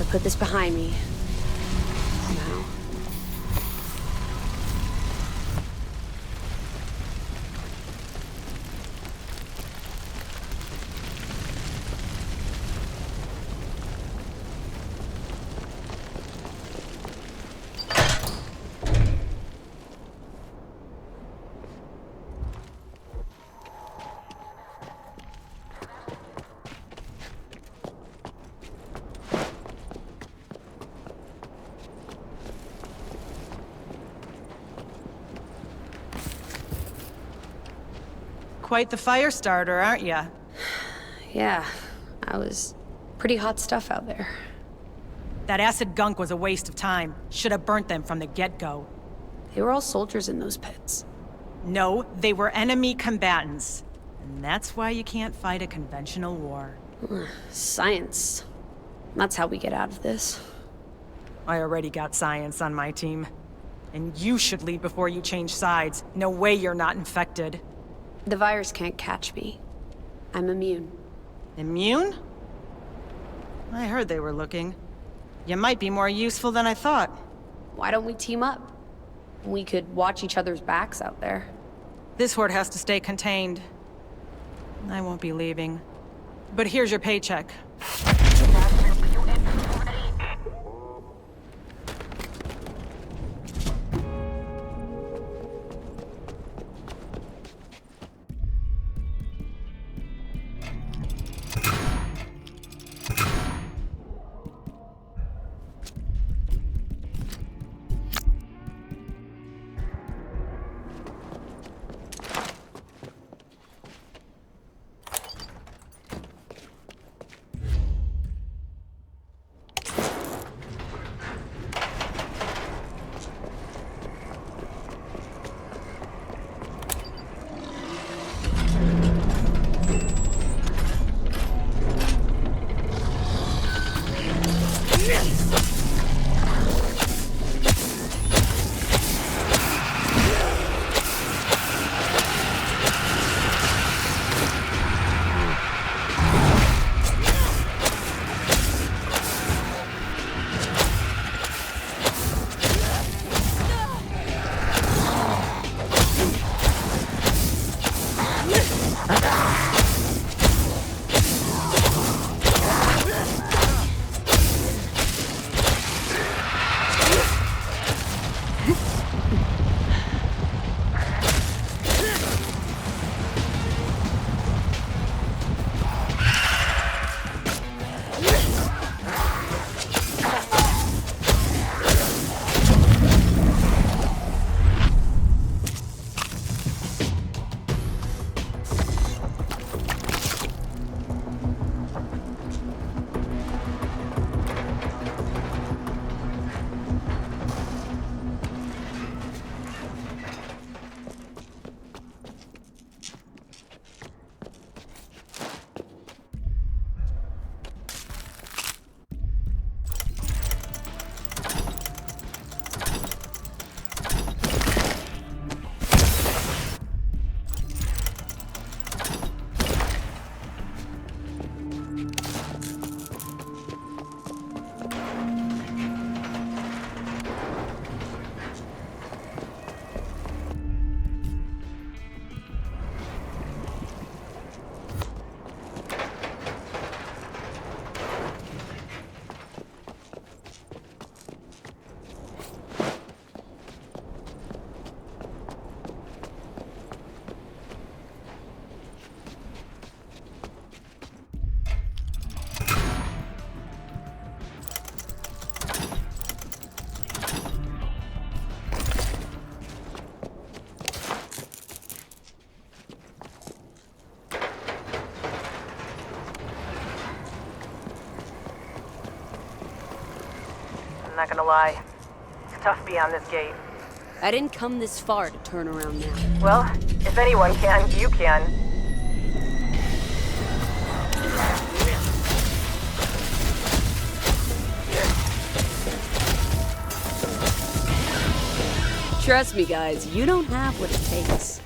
put this behind me. Somehow. Quite the fire starter, aren't ya? Yeah, I was pretty hot stuff out there. That acid gunk was a waste of time. Should have burnt them from the get-go. They were all soldiers in those pits. No, they were enemy combatants. And that's why you can't fight a conventional war. Science. That's how we get out of this. I already got science on my team. And you should leave before you change sides. No way you're not infected. The virus can't catch me. I'm immune. Immune? I heard they were looking. You might be more useful than I thought. Why don't we team up? We could watch each other's backs out there. This horde has to stay contained. I won't be leaving. But here's your paycheck. Not gonna lie. It's tough beyond this gate. I didn't come this far to turn around now. Well, if anyone can, you can. Trust me, guys, you don't have what it takes.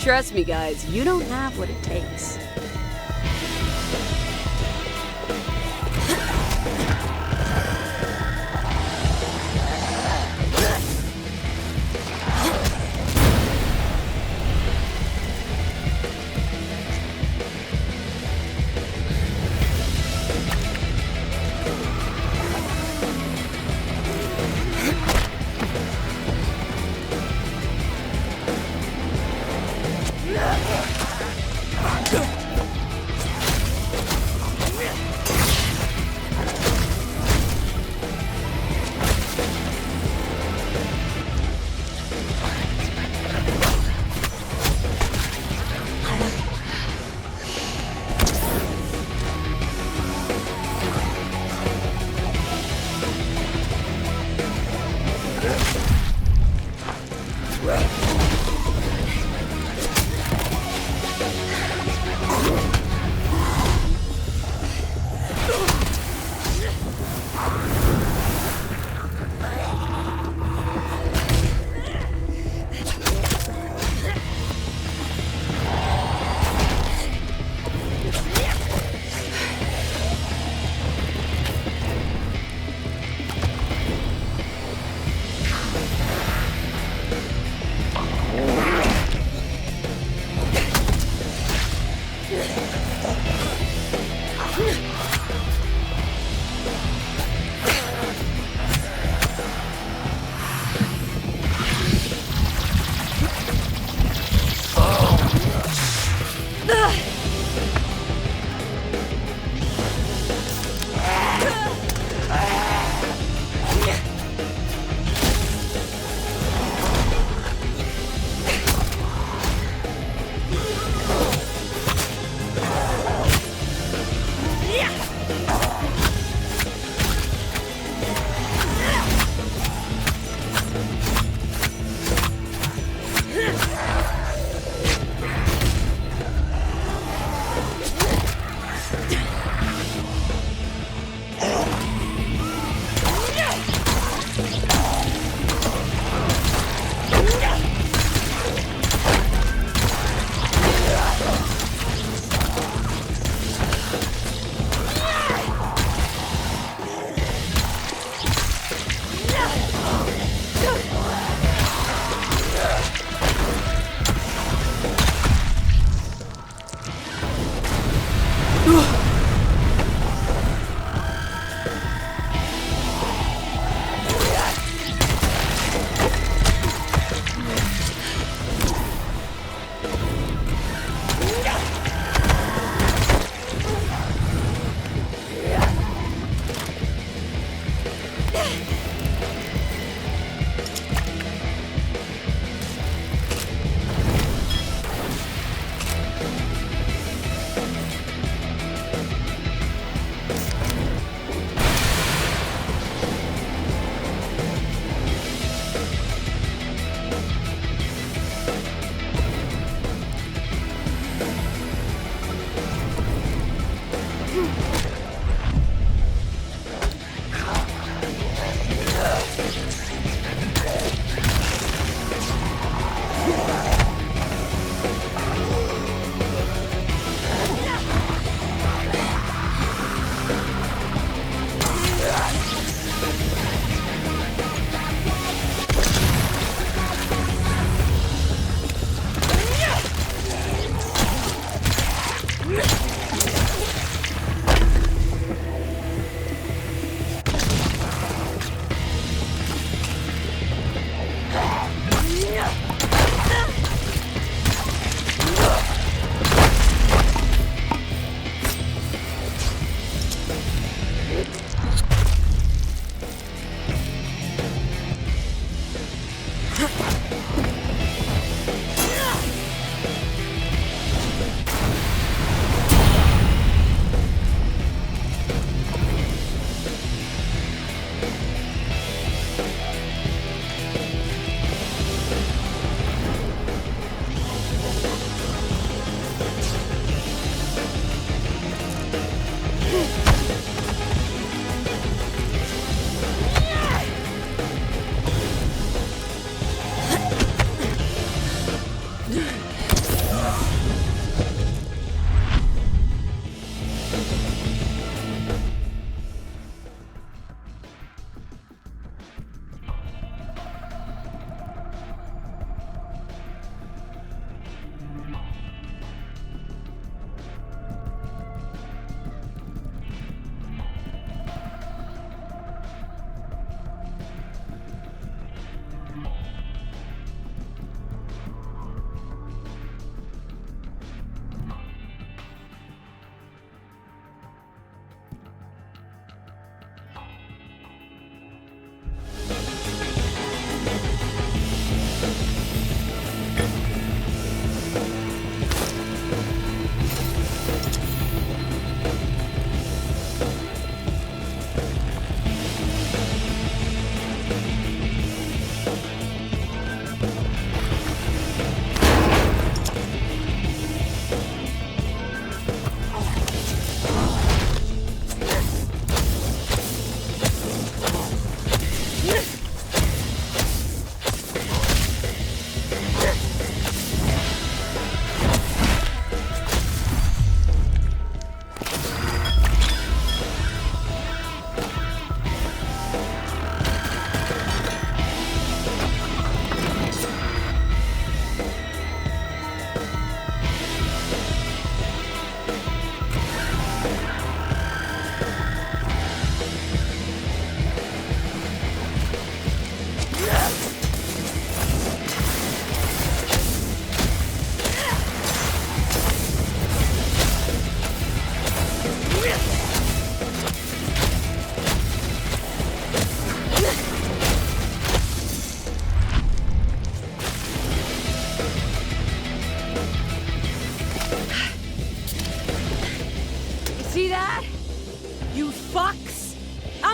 Trust me, guys, you don't have what it takes.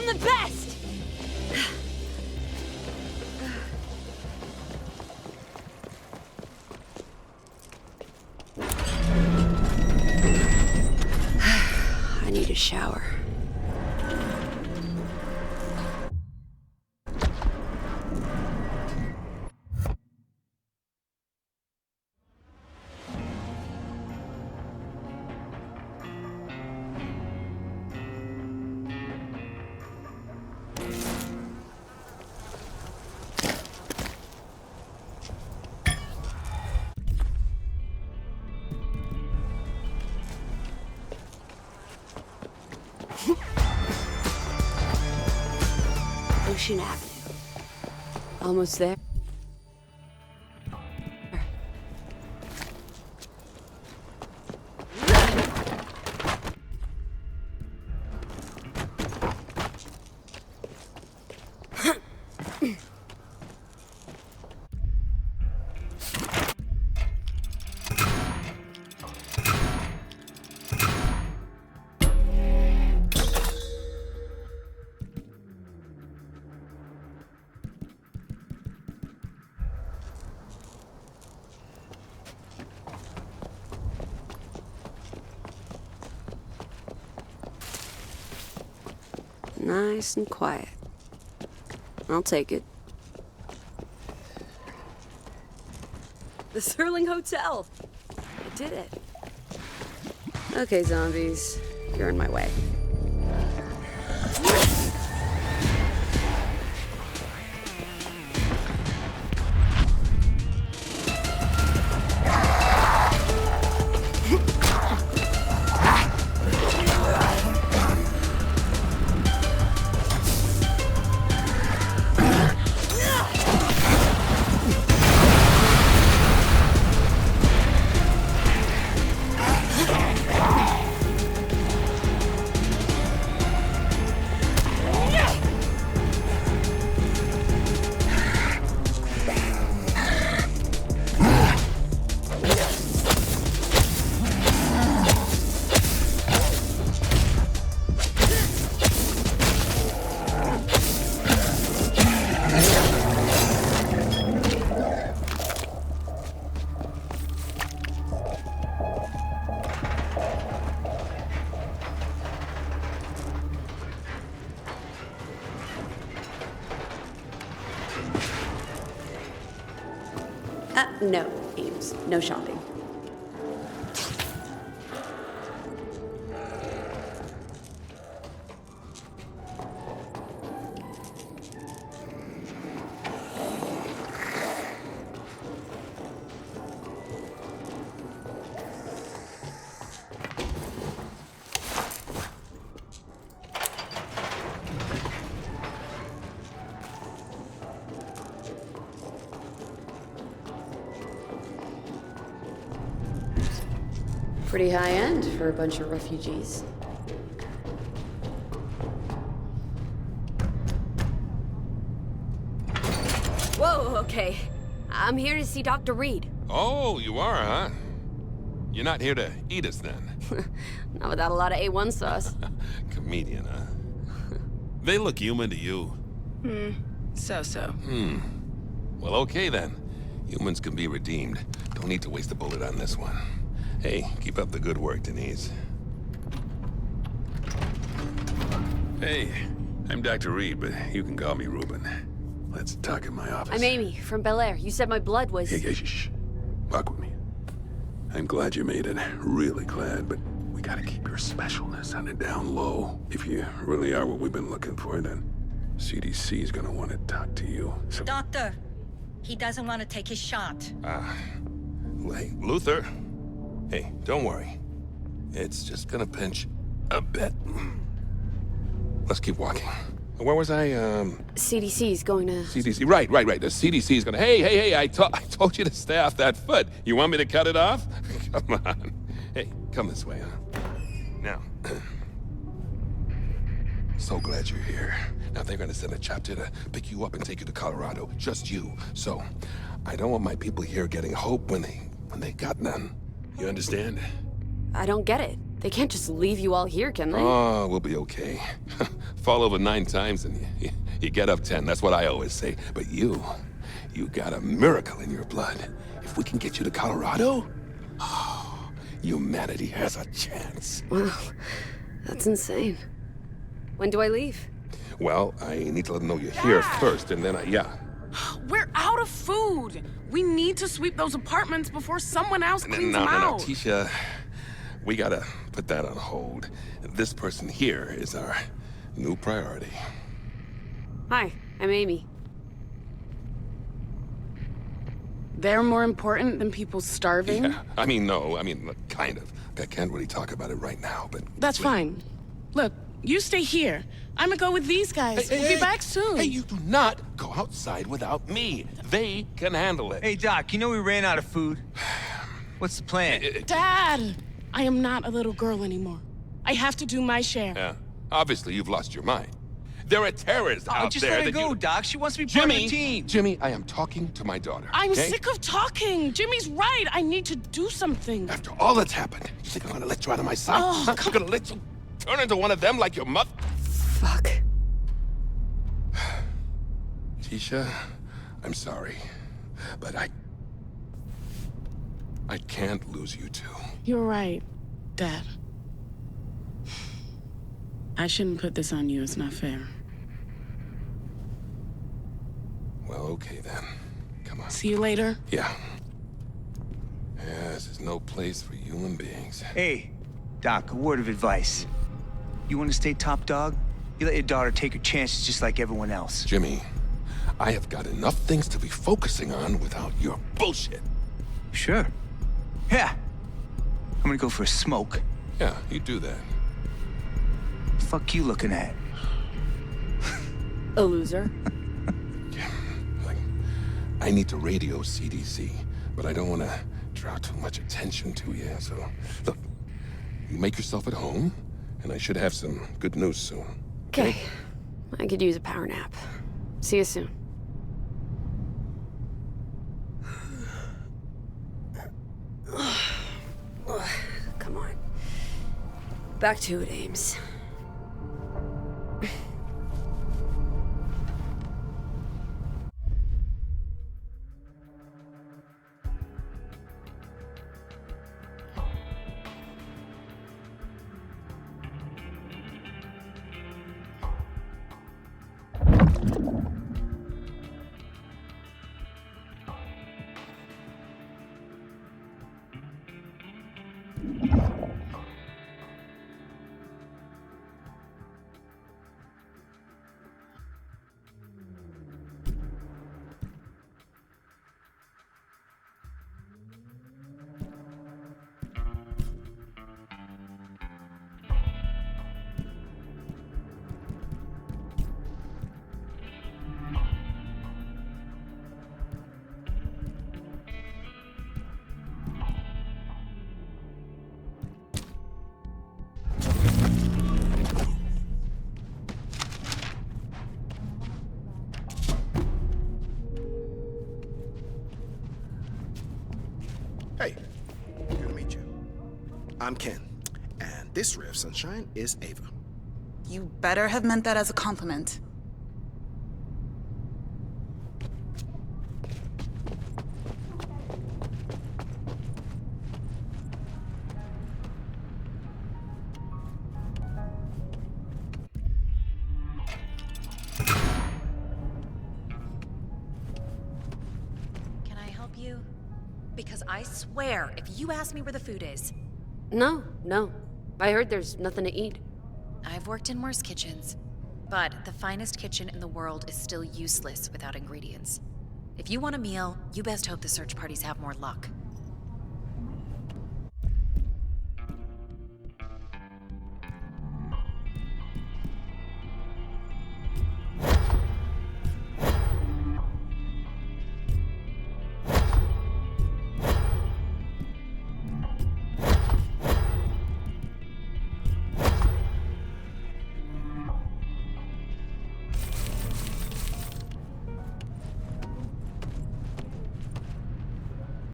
the best! I need a shower. Ocean Avenue. Almost there. Nice and quiet. I'll take it. The Sterling Hotel. I did it. Okay, zombies. You're in my way. No, Ames. No shopping. Pretty high end for a bunch of refugees. Whoa, okay. I'm here to see Dr. Reed. Oh, you are, huh? You're not here to eat us then? Not without a lot of A1 sauce. Comedian, huh? They look human to you. So. Well, okay then. Humans can be redeemed. Don't need to waste a bullet on this one. Hey, keep up the good work, Denise. Hey, I'm Dr. Reed, but you can call me Ruben. Let's talk in my office. I'm Amy, from Bel Air. You said my blood was... Hey, shh. Walk with me. I'm glad you made it. Really glad, but we gotta keep your specialness on the down low. If you really are what we've been looking for, then CDC's gonna want to talk to you. So... Doctor, he doesn't want to take his shot. Hey, Luther. Hey, don't worry. It's just gonna pinch a bit. Let's keep walking. Where was I? CDC's going to... CDC. Right. The CDC's gonna... Hey, I told you to stay off that foot. You want me to cut it off? Come on. Hey, come this way, huh? Now. So glad you're here. Now they're gonna send a chapter to pick you up and take you to Colorado. Just you. So, I don't want my people here getting hope when they got none. You understand? I don't get it. They can't just leave you all here, can they? Oh, we'll be okay. fall over 9 times and you get up 10. That's what I always say. But you got a miracle in your blood. If we can get you to Colorado, oh, humanity has a chance. Wow, that's insane. When do I leave? Well, I need to let them know you're here first, and then yeah. We're out of food. We need to sweep those apartments before someone else cleans them No, out. Tisha. We gotta put that on hold. This person here is our new priority. Hi, I'm Amy. They're more important than people starving? Yeah, no, kind of. I can't really talk about it right now, but... That's fine. Look, you stay here. I'm gonna go with these guys. We'll be back soon. Hey, you do not go outside without me. They can handle it. Hey, Doc, you know we ran out of food. What's the plan? Dad, I am not a little girl anymore. I have to do my share. Yeah, obviously you've lost your mind. There are terrorists out just there let her that go, you... Doc. She wants to be part of the team. Jimmy, I am talking to my daughter. I'm okay? sick of talking. Jimmy's right. I need to do something. After all that's happened, you think I'm gonna let you out of my sight? Oh, Huh? I'm gonna let you turn into one of them like your mother? Fuck. Tisha, I'm sorry, but I can't lose you two. You're right, Dad. I shouldn't put this on you. It's not fair. Well, okay then. Come on. See you later. Yeah. Yeah, this is no place for human beings. Hey, Doc, a word of advice. You want to stay top dog? You let your daughter take her chances just like everyone else. Jimmy, I have got enough things to be focusing on without your bullshit. Sure. Yeah. I'm gonna go for a smoke. Yeah, you do that. Fuck you looking at? A loser? Like, I need to radio CDC, but I don't want to draw too much attention to you, so... Look, you make yourself at home, and I should have some good news soon. Okay. I could use a power nap. See you soon. Come on. Back to it, Ames. Hey, good to meet you. I'm Ken, and this ray of sunshine is Ava. You better have meant that as a compliment. Can I help you? Because I swear, if you ask me where the food is... No. I heard there's nothing to eat. I've worked in worse kitchens. But the finest kitchen in the world is still useless without ingredients. If you want a meal, you best hope the search parties have more luck.